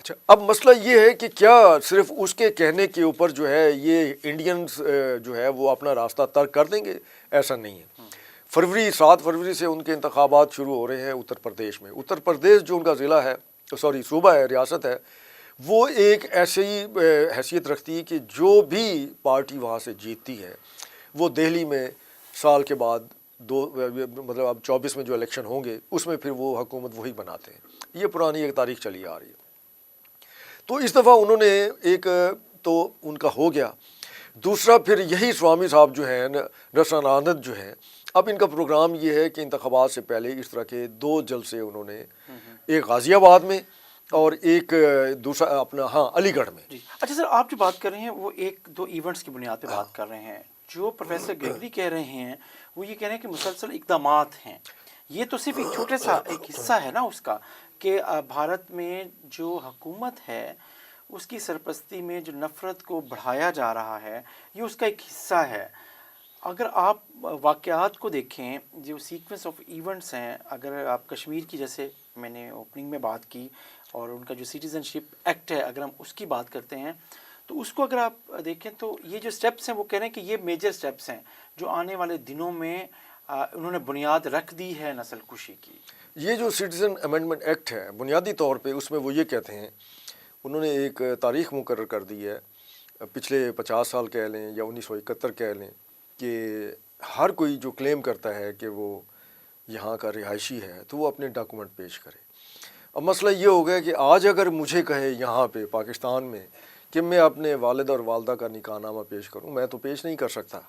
اچھا، اب مسئلہ یہ ہے کہ کیا صرف اس کے کہنے کے اوپر جو ہے یہ انڈینز جو ہے وہ اپنا راستہ ترک کر دیں گے؟ ایسا نہیں ہے۔ 7 فروری سے ان کے انتخابات شروع ہو رہے ہیں اتر پردیش میں۔ اتر پردیش جو ان کا ضلع ہے، صوبہ ہے، ریاست ہے، وہ ایک ایسی حیثیت رکھتی ہے کہ جو بھی پارٹی وہاں سے جیتتی ہے وہ دہلی میں سال کے بعد مطلب اب 24 میں جو الیکشن ہوں گے اس میں پھر وہ حکومت وہی بناتے ہیں۔ یہ پرانی ایک تاریخ چلی آ رہی ہے۔ تو اس دفعہ انہوں نے ایک تو ان کا ہو گیا، دوسرا پھر یہی سوامی صاحب جو ہیں، نرسن آنند جو ہیں، اب ان کا پروگرام یہ ہے کہ انتخابات سے پہلے اس طرح کے 2 جلسے انہوں نے، ایک غازی آباد میں اور ایک دوسرا اپنا علی گڑھ میں۔ اچھا سر، آپ جو بات کر رہے ہیں وہ 1-2 ایونٹس کی بنیاد پہ بات کر رہے ہیں۔ جو پروفیسر گریگری کہہ رہے ہیں وہ یہ کہہ رہے ہیں کہ مسلسل اقدامات ہیں۔ یہ تو صرف ایک چھوٹا سا ایک حصہ ہے نا اس کا، کہ بھارت میں جو حکومت ہے اس کی سرپرستی میں جو نفرت کو بڑھایا جا رہا ہے یہ اس کا ایک حصہ ہے۔ اگر آپ واقعات کو دیکھیں، جو سیکوینس آف ایونٹس ہیں، اگر آپ کشمیر کی، جیسے میں نے اوپننگ میں بات کی، اور ان کا جو سٹیزن شپ ایکٹ ہے اگر ہم اس کی بات کرتے ہیں تو اس کو اگر آپ دیکھیں تو یہ جو سٹیپس ہیں وہ کہہ رہے ہیں کہ یہ میجر سٹیپس ہیں جو آنے والے دنوں میں انہوں نے بنیاد رکھ دی ہے نسل کشی کی۔ یہ جو سٹیزن امینڈمنٹ ایکٹ ہے بنیادی طور پہ اس میں وہ یہ کہتے ہیں، انہوں نے ایک تاریخ مقرر کر دی ہے، پچھلے 50 سال کہہ لیں یا 1971 کہہ لیں، کہ ہر کوئی جو کلیم کرتا ہے کہ وہ یہاں کا رہائشی ہے تو وہ اپنے ڈاکومنٹ پیش کرے۔ اب مسئلہ یہ ہو گیا کہ آج اگر مجھے کہے یہاں پہ پاکستان میں کہ میں اپنے والد اور والدہ کا نکاح نامہ پیش کروں، میں تو پیش نہیں کر سکتا،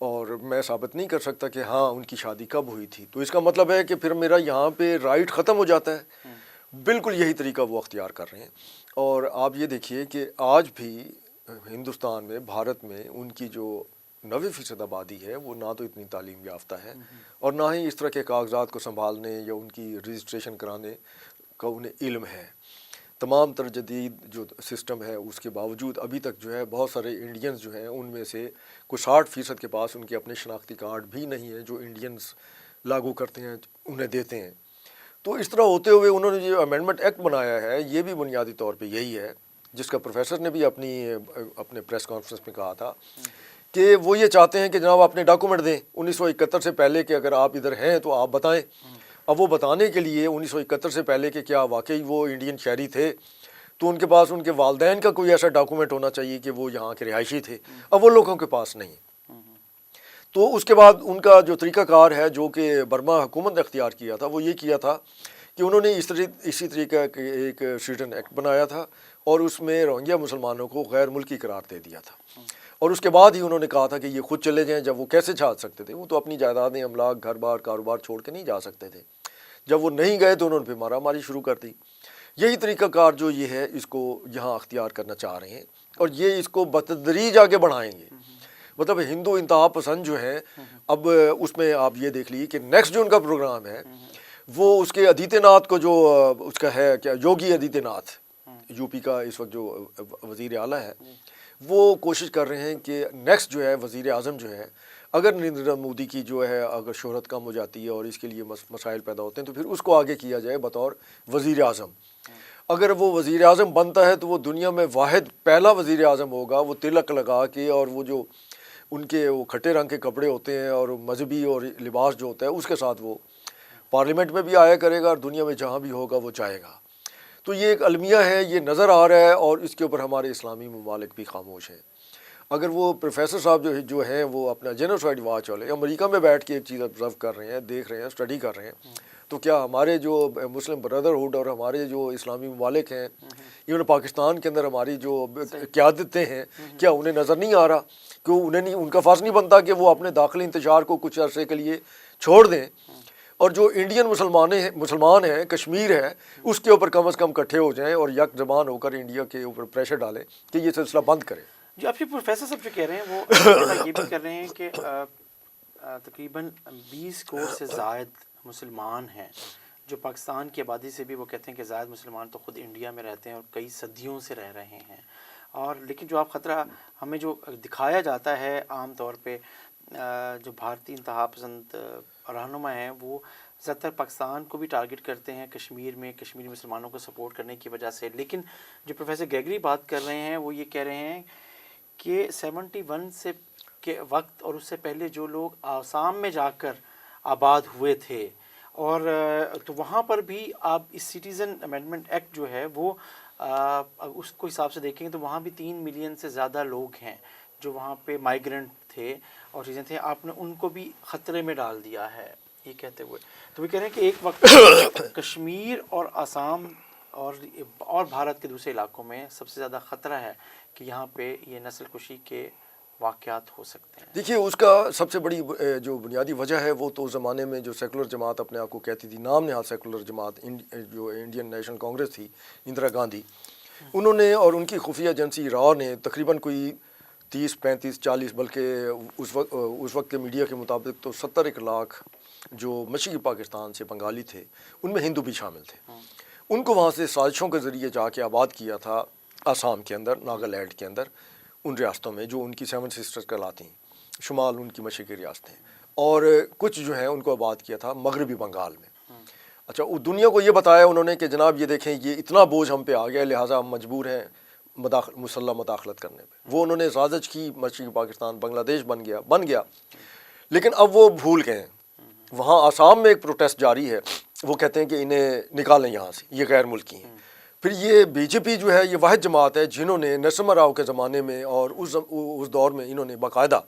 اور میں ثابت نہیں کر سکتا کہ ہاں ان کی شادی کب ہوئی تھی، تو اس کا مطلب ہے کہ پھر میرا یہاں پہ رائٹ ختم ہو جاتا ہے۔ بالکل یہی طریقہ وہ اختیار کر رہے ہیں۔ اور آپ یہ دیکھیے کہ آج بھی ہندوستان میں، بھارت میں، ان کی جو 90% آبادی ہے وہ نہ تو اتنی تعلیم یافتہ ہے اور نہ ہی اس طرح کے کاغذات کو سنبھالنے یا ان کی رجسٹریشن کرانے کا انہیں علم ہے۔ تمام تر جدید جو سسٹم ہے اس کے باوجود ابھی تک جو ہے بہت سارے انڈینز جو ہیں ان میں سے کچھ 60% کے پاس ان کے اپنے شناختی کارڈ بھی نہیں ہیں جو انڈینز لاگو کرتے ہیں انہیں دیتے ہیں۔ تو اس طرح ہوتے ہوئے انہوں نے جو امینڈمنٹ ایکٹ بنایا ہے یہ بھی بنیادی طور پہ یہی ہے، جس کا پروفیسر نے بھی اپنے پریس کانفرنس میں کہا تھا کہ وہ یہ چاہتے ہیں کہ جناب اپنے ڈاکومنٹ دیں 1971 سے پہلے کہ اگر آپ ادھر ہیں تو آپ بتائیں۔ اب وہ بتانے کے لیے 1971 سے پہلے کہ کیا واقعی وہ انڈین شہری تھے تو ان کے پاس ان کے والدین کا کوئی ایسا ڈاکومنٹ ہونا چاہیے کہ وہ یہاں کے رہائشی تھے، اب وہ لوگوں کے پاس نہیں۔ تو اس کے بعد ان کا جو طریقہ کار ہے جو کہ برما حکومت نے اختیار کیا تھا وہ یہ کیا تھا کہ انہوں نے اسی طریقے کے ایک سٹیزن ایکٹ بنایا تھا اور اس میں روہنگیا مسلمانوں کو غیر ملکی قرار دے دیا تھا، اور اس کے بعد ہی انہوں نے کہا تھا کہ یہ خود چلے جائیں۔ جب وہ کیسے چھاڑ سکتے تھے؟ وہ تو اپنی جائیدادیں، املاک، گھر بار، کاروبار چھوڑ کے نہیں جا سکتے تھے۔ جب وہ نہیں گئے تو انہوں نے پھر مارا ماری شروع کر دی۔ یہی طریقہ کار جو یہ ہے اس کو یہاں اختیار کرنا چاہ رہے ہیں اور یہ اس کو بتدریج آگے بڑھائیں گے۔ مطلب ہندو انتہا پسند جو ہیں، اب اس میں آپ یہ دیکھ لیجیے کہ نیکسٹ جو ان کا پروگرام ہے وہ اس کے آدتیہ ناتھ کو جو اس کا ہے کیا، یوگی آدتیہ ناتھ یو پی کا اس وقت جو وزیر اعلیٰ ہے، وہ کوشش کر رہے ہیں کہ نیکسٹ جو ہے وزیر اعظم جو ہے، اگر نریندر مودی کی جو ہے اگر شہرت کم ہو جاتی ہے اور اس کے لیے مسائل پیدا ہوتے ہیں تو پھر اس کو آگے کیا جائے بطور وزیر اعظم۔ اگر وہ وزیر اعظم بنتا ہے تو وہ دنیا میں واحد پہلا وزیر اعظم ہوگا، وہ تلک لگا کے اور وہ جو ان کے وہ کھٹے رنگ کے کپڑے ہوتے ہیں اور مذہبی اور لباس جو ہوتا ہے اس کے ساتھ وہ پارلیمنٹ میں بھی آیا کرے گا اور دنیا میں جہاں بھی ہوگا وہ جائے گا۔ تو یہ ایک المیہ ہے، یہ نظر آ رہا ہے اور اس کے اوپر ہمارے اسلامی ممالک بھی خاموش ہیں۔ اگر وہ پروفیسر صاحب جو ہیں وہ اپنا جینوسائیڈ واچ والے امریکہ میں بیٹھ کے ایک چیز آبزرو کر رہے ہیں، دیکھ رہے ہیں، اسٹڈی کر رہے ہیں، تو کیا ہمارے جو مسلم بردرہڈ اور ہمارے جو اسلامی ممالک ہیں، ایون پاکستان کے اندر ہماری جو قیادتیں ہیں، کیا انہیں نظر نہیں آ رہا کہ ان کا فرض نہیں بنتا کہ وہ اپنے داخلی انتشار کو کچھ عرصے کے لیے چھوڑ دیں اور جو انڈین مسلمان ہیں، کشمیر ہے، اس کے اوپر کم از کم اکٹھے ہو جائیں اور یک زبان ہو کر انڈیا کے اوپر پریشر ڈالیں کہ یہ سلسلہ بند کرے۔ جو آپ کے پروفیسر صاحب جو کہہ رہے ہیں وہ یہ بھی کر رہے ہیں کہ تقریباً 20 کروڑ سے زائد مسلمان ہیں جو پاکستان کی آبادی سے بھی وہ کہتے ہیں کہ زائد مسلمان تو خود انڈیا میں رہتے ہیں اور کئی صدیوں سے رہ رہے ہیں، اور لیکن جو آپ خطرہ ہمیں جو دکھایا جاتا ہے عام طور پہ جو بھارتی انتہا پسند رہنما ہیں وہ زیادہ تر پاکستان کو بھی ٹارگٹ کرتے ہیں کشمیر میں کشمیری مسلمانوں کو سپورٹ کرنے کی وجہ سے، لیکن جو پروفیسر گریگری بات کر رہے ہیں وہ یہ کہہ رہے ہیں کہ 71 سے کے وقت اور اس سے پہلے جو لوگ آسام میں جا کر آباد ہوئے تھے اور تو وہاں پر بھی آپ اس سٹیزن امینڈمنٹ ایکٹ جو ہے وہ اس کو حساب سے دیکھیں تو وہاں بھی 3 ملین سے زیادہ لوگ ہیں جو وہاں پہ مائیگرنٹ تھے اور چیزیں تھیں، آپ نے ان کو بھی خطرے میں ڈال دیا ہے یہ کہتے ہوئے۔ تو وہ کہہ رہے ہیں کہ ایک وقت کشمیر اور آسام اور بھارت کے دوسرے علاقوں میں سب سے زیادہ خطرہ ہے کہ یہاں پہ یہ نسل کشی کے واقعات ہو سکتے ہیں۔ دیکھیے اس کا سب سے بڑی جو بنیادی وجہ ہے وہ تو زمانے میں جو سیکولر جماعت اپنے آپ کو کہتی تھی، نام نہاد سیکولر جماعت، جو انڈین نیشنل کانگریس تھی، اندرا گاندھی، انہوں نے اور ان کی خفیہ ایجنسی را نے تقریباً کوئی 30 35 40 بلکہ اس وقت کے میڈیا کے مطابق تو 71 لاکھ جو مشرقی پاکستان سے بنگالی تھے ان میں ہندو بھی شامل تھے، ان کو وہاں سے سازشوں کے ذریعے جا کے آباد کیا تھا آسام کے اندر، ناگالینڈ کے اندر، ان ریاستوں میں جو ان کی 7 سسٹرز کہلاتی ہیں، شمال ان کی مشرقی ریاستیں، اور کچھ جو ہیں ان کو آباد کیا تھا مغربی بنگال میں۔ اچھا، دنیا کو یہ بتایا انہوں نے کہ جناب یہ دیکھیں یہ اتنا بوجھ ہم پہ آ گیا لہٰذا ہم مجبور ہیں مسلح مداخلت کرنے پہ۔ وہ انہوں نے سازش کی، مشرقی پاکستان بنگلہ دیش بن گیا، لیکن اب وہ بھول گئے ہیں۔ وہاں آسام میں ایک پروٹیسٹ جاری ہے، وہ کہتے ہیں کہ انہیں نکالیں یہاں سے، یہ غیر ملکی ہیں۔ پھر یہ بی جے پی جو ہے یہ واحد جماعت ہے جنہوں نے نرسمہا راؤ کے زمانے میں اور اس دور میں انہوں نے باقاعدہ،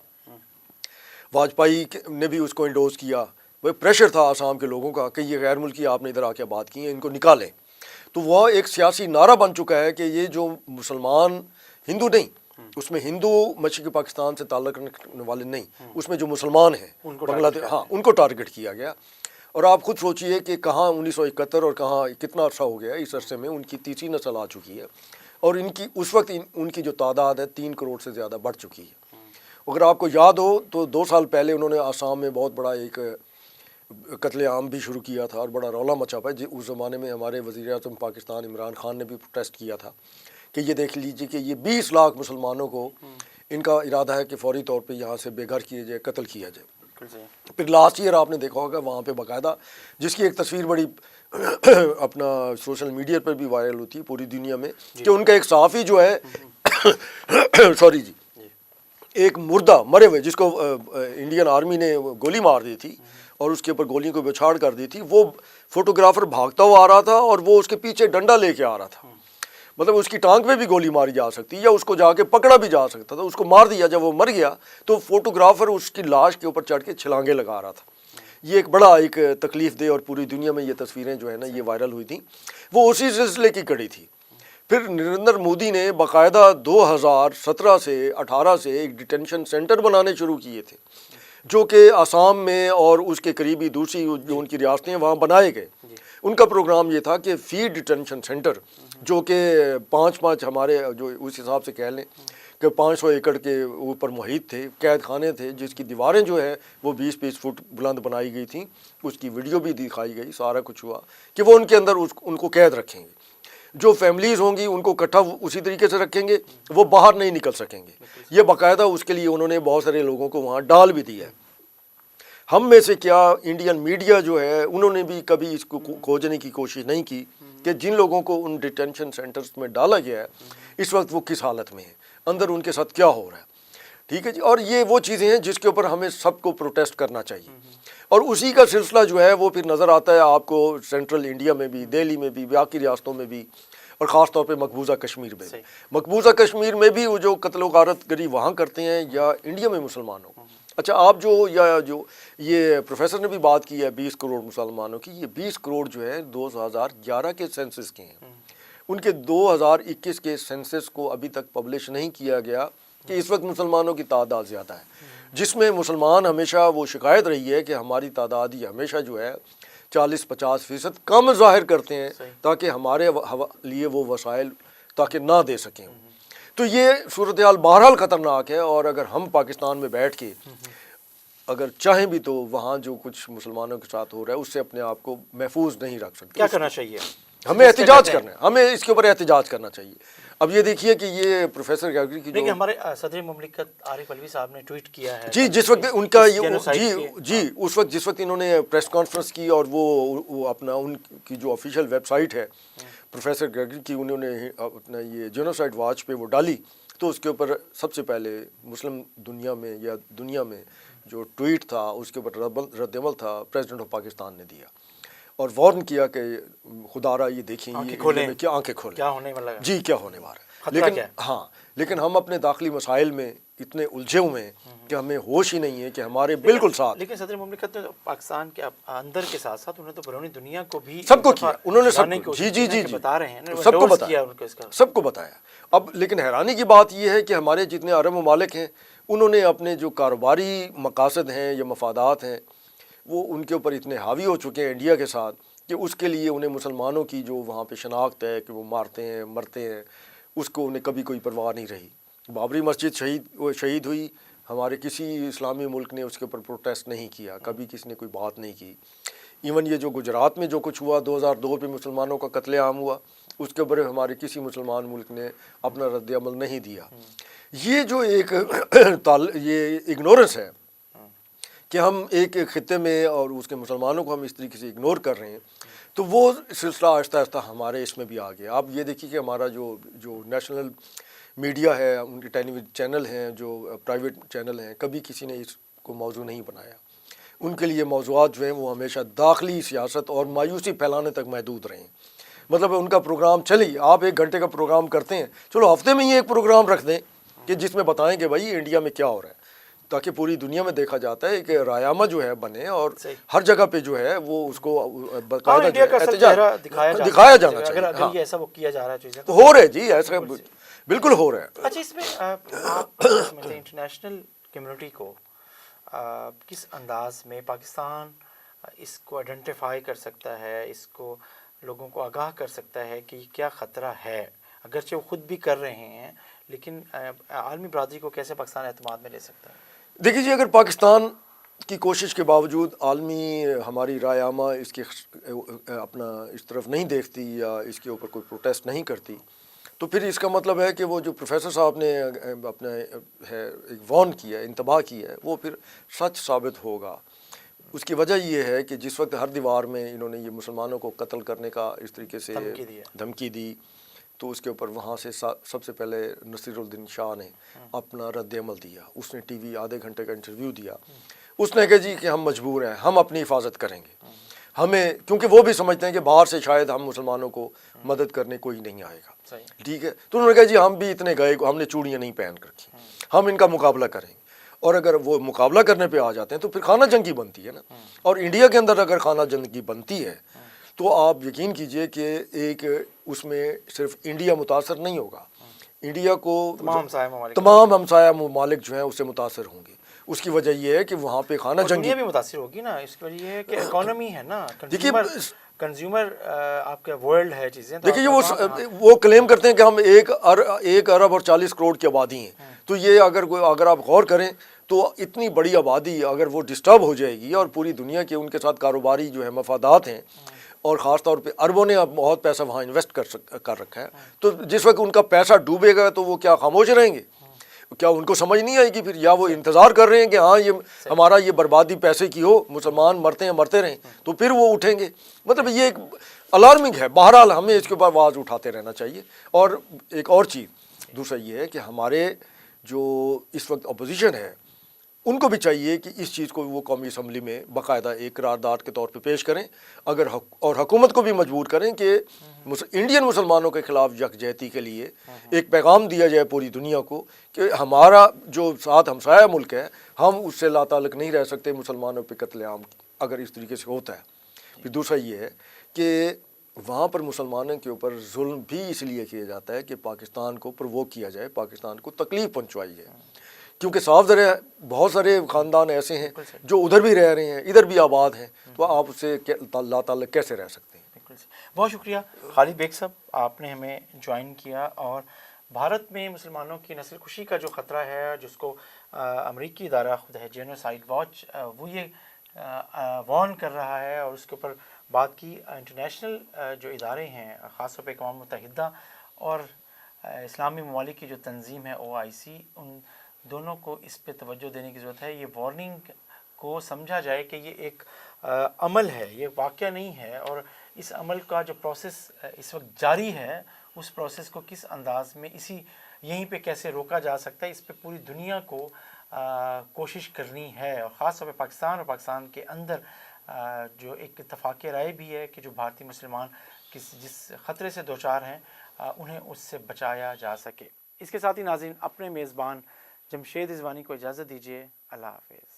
واجپئی نے بھی اس کو انڈوز کیا، وہ پریشر تھا آسام کے لوگوں کا کہ یہ غیر ملکی آپ نے ادھر آ کے بات کی ہیں، ان کو نکالیں۔ تو وہ ایک سیاسی نعرہ بن چکا ہے کہ یہ جو مسلمان ہندو نہیں، اس میں ہندو مشرقی پاکستان سے تعلق رکھنے والے نہیں، اس میں جو مسلمان ہیں بنگلہ دیش، ہاں ان کو ٹارگٹ کیا گیا۔ اور آپ خود سوچئے کہ کہاں 1971 اور کہاں کتنا عرصہ ہو گیا، اس عرصے میں ان کی تیسری نسل آ چکی ہے، اور ان کی اس وقت ان کی جو تعداد ہے 3 کروڑ سے زیادہ بڑھ چکی ہے۔ اگر آپ کو یاد ہو تو 2 سال پہلے انہوں نے آسام میں بہت بڑا ایک قتل عام بھی شروع کیا تھا اور بڑا رولا مچا پا۔ اس زمانے میں ہمارے وزیر اعظم پاکستان عمران خان نے بھی پروٹیسٹ کیا تھا کہ یہ دیکھ لیجیے کہ یہ 20 لاکھ مسلمانوں کو ان کا ارادہ ہے کہ فوری طور پہ یہاں سے بے گھر کیے جائے، قتل کیا جائے۔ پھر لاسٹ ایئر آپ نے دیکھا ہوگا وہاں پہ باقاعدہ، جس کی ایک تصویر بڑی اپنا سوشل میڈیا پر بھی وائرل ہوتی ہے پوری دنیا میں، کہ ان کا ایک صحافی جو ہے سوری جی، ایک مردہ مرے ہوئے جس کو انڈین آرمی نے گولی مار دی تھی اور اس کے اوپر گولیوں کو بچھاڑ کر دی تھی، وہ فوٹوگرافر بھاگتا ہوا آ رہا تھا اور وہ اس کے پیچھے ڈنڈا لے کے آ رہا تھا، مطلب اس کی ٹانگ پہ بھی گولی ماری جا سکتی یا اس کو جا کے پکڑا بھی جا سکتا تھا، اس کو مار دیا۔ جب وہ مر گیا تو فوٹوگرافر اس کی لاش کے اوپر چڑھ کے چھلانگے لگا رہا تھا۔ یہ ایک بڑا ایک تکلیف دہ، اور پوری دنیا میں یہ تصویریں جو ہے نا یہ وائرل ہوئی تھیں، وہ اسی سلسلے کی کڑی تھی۔ پھر نریندر مودی نے باقاعدہ 2017 سے 18 سے ایک ڈیٹینشن سینٹر بنانے شروع کیے تھے، جو کہ آسام میں اور اس کے قریبی دوسری جو ان کی ریاستیں ہیں وہاں بنائے گئے۔ ان کا پروگرام یہ تھا کہ فی ڈیٹینشن سینٹر، جو کہ 5 ہمارے جو اس حساب سے کہہ لیں کہ 500 ایکڑ کے اوپر محیط تھے، قید خانے تھے، جس کی دیواریں جو ہے وہ 20 فٹ بلند بنائی گئی تھیں، اس کی ویڈیو بھی دکھائی گئی، سارا کچھ ہوا کہ وہ ان کے اندر ان کو قید رکھیں گے۔ جو فیملیز ہوں گی ان کو اکٹھا اسی طریقے سے رکھیں گے، وہ باہر نہیں نکل سکیں گے۔ یہ باقاعدہ اس کے لیے انہوں نے بہت سارے لوگوں کو وہاں ڈال بھی دیا ہے۔ ہم میں سے کیا انڈین میڈیا جو ہے انہوں نے بھی کبھی اس کو کھوجنے کی کوشش نہیں کی کہ جن لوگوں کو ان ڈیٹینشن سینٹرز میں ڈالا گیا ہے اس وقت وہ کس حالت میں ہیں، اندر ان کے ساتھ کیا ہو رہا ہے۔ ٹھیک ہے جی، اور یہ وہ چیزیں ہیں جس کے اوپر ہمیں سب کو پروٹیسٹ کرنا چاہیے، اور اسی کا سلسلہ جو ہے وہ پھر نظر آتا ہے آپ کو سینٹرل انڈیا میں بھی، دہلی میں بھی، باقی ریاستوں میں بھی، اور خاص طور پہ مقبوضہ کشمیر میں۔ مقبوضہ کشمیر میں بھی وہ جو قتل و غارت گری وہاں کرتے ہیں یا انڈیا میں مسلمانوں کو۔ اچھا، آپ جو یہ پروفیسر نے بھی بات کی ہے 20 کروڑ مسلمانوں کی، یہ 20 کروڑ جو ہے 2011 کے سینسس کے ہیں، ان کے 2021 کے سینسس کو ابھی تک پبلش نہیں کیا گیا کہ اس وقت مسلمانوں کی تعداد زیادہ ہے، جس میں مسلمان ہمیشہ وہ شکایت رہی ہے کہ ہماری تعداد ہی ہمیشہ جو ہے 40-50% کم ظاہر کرتے ہیں تاکہ ہمارے لیے وہ وسائل تاکہ نہ دے سکیں۔ تو یہ صورتحال بہرحال خطرناک ہے، اور اگر ہم پاکستان میں بیٹھ کے اگر چاہیں بھی تو وہاں جو کچھ مسلمانوں کے ساتھ ہو رہا ہے اس سے اپنے آپ کو محفوظ نہیں رکھ سکتے۔ کیا کرنا چاہیے؟ ہمیں احتجاج کرنا ہے، ہمیں اس کے اوپر احتجاج کرنا چاہیے۔ اب یہ دیکھیے کہ یہ پروفیسر گیگری کی لیکن ہمارے صدر مملکت عارف علوی صاحب نے ٹویٹ کیا ہے جی جس وقت ان کا اس وقت جس وقت انہوں نے پریس کانفرنس کی اور وہ اپنا ان کی جو آفیشیل ویب سائٹ ہے پروفیسر گیگری کی انہوں نے اپنا یہ جینوسائیڈ واچ پہ وہ ڈالی تو اس کے اوپر سب سے پہلے مسلم دنیا میں یا دنیا میں جو ٹویٹ تھا اس کے اوپر رد عمل تھا پریزیڈنٹ آف پاکستان نے دیا اور وارن کیا کہ خدا را یہ دیکھیں یہ کیا آنکھیں کھولیں کیا ہونے والا ہے جی کیا ہونے والا ہے لیکن ہاں لیکن ہم اپنے داخلی مسائل میں اتنے الجھے ہوئے ہیں کہ ہمیں ہوش ہی نہیں ہے کہ ہمارے بالکل ساتھ لیکن صدر مملکت نے پاکستان کے اندر کے ساتھ ساتھ انہوں نے تو بیرونی دنیا کو بھی سب کو کیا انہوں نے سب کو جی بتا رہے ہیں سب کو بتایا سب کو بتایا اب لیکن حیرانی کی بات یہ ہے کہ ہمارے جتنے عرب ممالک ہیں انہوں نے اپنے جو کاروباری مقاصد ہیں یا مفادات ہیں وہ ان کے اوپر اتنے حاوی ہو چکے ہیں انڈیا کے ساتھ کہ اس کے لیے انہیں مسلمانوں کی جو وہاں پہ شناخت ہے کہ وہ مارتے ہیں مرتے ہیں اس کو انہیں کبھی کوئی پرواہ نہیں رہی بابری مسجد شہید ہوئی ہمارے کسی اسلامی ملک نے اس کے اوپر پروٹیسٹ نہیں کیا کبھی کسی نے کوئی بات نہیں کی ایون یہ جو گجرات میں جو کچھ ہوا 2002 پہ مسلمانوں کا قتل عام ہوا اس کے اوپر ہمارے کسی مسلمان ملک نے اپنا رد عمل نہیں دیا یہ جو ایک یہ اگنورنس ہے کہ ہم ایک خطے میں اور اس کے مسلمانوں کو ہم اس طریقے سے اگنور کر رہے ہیں تو وہ سلسلہ آہستہ آہستہ ہمارے اس میں بھی آ گیا آپ یہ دیکھیے کہ ہمارا جو نیشنل میڈیا ہے ان کے ٹیلی ویژن چینل ہیں جو پرائیویٹ چینل ہیں کبھی کسی نے اس کو موضوع نہیں بنایا ان کے لیے موضوعات جو ہیں وہ ہمیشہ داخلی سیاست اور مایوسی پھیلانے تک محدود رہے ہیں مطلب ان کا پروگرام چلی آپ 1 گھنٹے کا پروگرام کرتے ہیں چلو ہفتے میں ہی ایک پروگرام رکھ دیں کہ جس میں بتائیں کہ بھائی انڈیا میں کیا ہو رہا ہے تاکہ پوری دنیا میں دیکھا جاتا ہے کہ رایامہ جو ہے بنے اور ہر جگہ پہ جو ہے وہ اس کو باقاعدہ دکھایا جانا چاہیے ایسا وہ کیا جا رہا ہے چیزیں ہو رہا ہے جی ایسا بالکل ہو رہا ہے اچھا اس میں آپ انٹرنیشنل کمیونٹی کو کس انداز میں پاکستان اس کو آئیڈینٹیفائی کر سکتا ہے اس کو لوگوں کو آگاہ کر سکتا ہے کہ کیا خطرہ ہے اگرچہ وہ خود بھی کر رہے ہیں لیکن عالمی برادری کو کیسے پاکستان اعتماد میں لے سکتا ہے دیکھیے جی اگر پاکستان کی کوشش کے باوجود عالمی ہماری رائے عامہ اس کے اپنا اس طرف نہیں دیکھتی یا اس کے اوپر کوئی پروٹیسٹ نہیں کرتی تو پھر اس کا مطلب ہے کہ وہ جو پروفیسر صاحب نے اپنا ہے ایک وارن کیا ہے انتباہ کیا ہے وہ پھر سچ ثابت ہوگا اس کی وجہ یہ ہے کہ جس وقت ہر دیوار میں انہوں نے یہ مسلمانوں کو قتل کرنے کا اس طریقے سے دھمکی دی تو اس کے اوپر وہاں سے سب سے پہلے نصیر الدین شاہ نے اپنا رد عمل دیا اس نے ٹی وی آدھے گھنٹے کا انٹرویو دیا اس نے کہا جی کہ ہم مجبور ہیں ہم اپنی حفاظت کریں گے ہمیں کیونکہ وہ بھی سمجھتے ہیں کہ باہر سے شاید ہم مسلمانوں کو مدد کرنے کوئی نہیں آئے گا ٹھیک ہے تو انہوں نے کہا جی ہم بھی اتنے گئے ہم نے چوڑیاں نہیں پہن رکھی ہم ان کا مقابلہ کریں گے اور اگر وہ مقابلہ کرنے پہ آ جاتے ہیں تو پھر خانہ جنگی بنتی ہے نا اور انڈیا کے اندر اگر خانہ جنگی بنتی ہے تو آپ یقین کیجئے کہ ایک اس میں صرف انڈیا متاثر نہیں ہوگا انڈیا کو تمام ہمسایہ ممالک جو ہیں اس سے متاثر ہوں گے اس کی وجہ یہ ہے کہ وہاں پہ خانہ جنگی دنیا بھی متاثر ہوگی نا اس کی وجہ یہ ہے کہ اکانومی ہے نا کنزیومر آپ کا ورلڈ ہے چیزیں دیکھیے وہ کلیم کرتے ہیں کہ ہم 1 ارب اور 40 کروڑ کی آبادی ہیں تو یہ اگر آپ غور کریں تو اتنی بڑی آبادی اگر وہ ڈسٹرب ہو جائے گی اور پوری دنیا کے ان کے ساتھ کاروباری جو ہے مفادات ہیں اور خاص طور پہ اربوں نے اب بہت پیسہ وہاں انویسٹ کر رکھا ہے تو جس وقت ان کا پیسہ ڈوبے گا تو وہ کیا خاموش رہیں گے کیا ان کو سمجھ نہیں آئے گی پھر یا وہ انتظار کر رہے ہیں کہ ہاں یہ ہمارا یہ بربادی پیسے کی ہو مسلمان مرتے ہیں مرتے رہیں تو پھر وہ اٹھیں گے مطلب یہ ایک الارمنگ ہے بہرحال ہمیں اس کے اوپر آواز اٹھاتے رہنا چاہیے اور ایک اور چیز دوسرا یہ ہے کہ ہمارے جو اس وقت اپوزیشن ہے ان کو بھی چاہیے کہ اس چیز کو وہ قومی اسمبلی میں باقاعدہ ایک قرارداد کے طور پہ پیش کریں اور حکومت کو بھی مجبور کریں کہ انڈین مسلمانوں کے خلاف یکجہتی کے لیے ایک پیغام دیا جائے پوری دنیا کو کہ ہمارا جو ساتھ ہمسایہ ملک ہے ہم اس سے لا تعلق نہیں رہ سکتے مسلمانوں پہ قتل عام اگر اس طریقے سے ہوتا ہے پھر دوسرا یہ ہے کہ وہاں پر مسلمانوں کے اوپر ظلم بھی اس لیے کیا جاتا ہے کہ پاکستان کو پرووک کیا جائے پاکستان کو تکلیف پہنچوائی جائے کیونکہ صاف ذرا بہت سارے خاندان ایسے ہیں جو ادھر بھی رہ رہے ہیں ادھر بھی آباد ہیں تو آپ اس سے لا تعلق کیسے رہ سکتے ہیں بہت شکریہ خالد بیگ صاحب آپ نے ہمیں جوائن کیا اور بھارت میں مسلمانوں کی نسل کشی کا جو خطرہ ہے جس کو امریکی ادارہ خود ہے جینوسائیڈ واچ وہ یہ وارن کر رہا ہے اور اس کے اوپر بات کی انٹرنیشنل جو ادارے ہیں خاص طور پہ اقوام متحدہ اور اسلامی ممالک کی جو تنظیم ہے OIC، ان دونوں کو اس پہ توجہ دینے کی ضرورت ہے. یہ وارننگ کو سمجھا جائے کہ یہ ایک عمل ہے، یہ واقعہ نہیں ہے، اور اس عمل کا جو پروسیس اس وقت جاری ہے اس پروسیس کو کس انداز میں یہیں پہ کیسے روکا جا سکتا ہے، اس پہ پوری دنیا کو کوشش کرنی ہے، اور خاص طور پہ پاکستان اور پاکستان کے اندر جو ایک اتفاق رائے بھی ہے کہ جو بھارتی مسلمان جس خطرے سے دوچار ہیں انہیں اس سے بچایا جا سکے. اس کے ساتھ ہی ناظرین اپنے میزبان جمشید رضوانی کو اجازت دیجیے. اللہ حافظ.